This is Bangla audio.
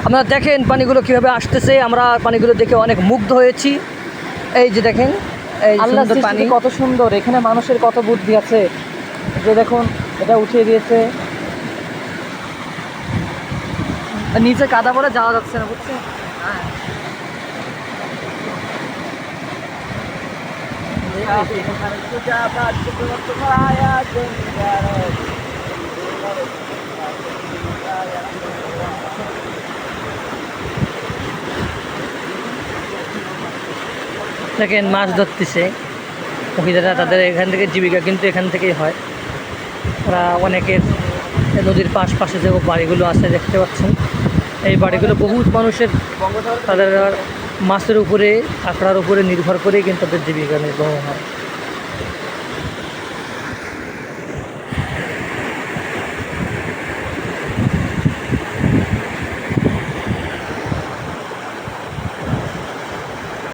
আপনারা দেখেন পানিগুলো কীভাবে আসতেছে, আমরা পানিগুলো দেখে অনেক মুগ্ধ হয়েছি। এই যে দেখেন এই আল্লাহ সুন্দর পানি, কত সুন্দর, এখানে মানুষের কত বুদ্ধি আছে। যে দেখুন এটা উঠিয়ে দিয়েছে, নিচে কাদা পড়ে যাওয়া যাচ্ছে না, বুঝছেন? দেখেন মাছ ধরতেছে মহিলারা, তাদের এখান থেকে জীবিকা কিন্তু এখান থেকেই হয়। ওরা অনেকের নদীর পাশে যে বাড়িগুলো আছে দেখতে পাচ্ছেন, এই বাড়িগুলো বহুত মানুষের, তাদের মাছের উপরে, কাঁকড়ার উপরে নির্ভর করেই কিন্তু তাদের জীবিকা নির্বাহ হয়।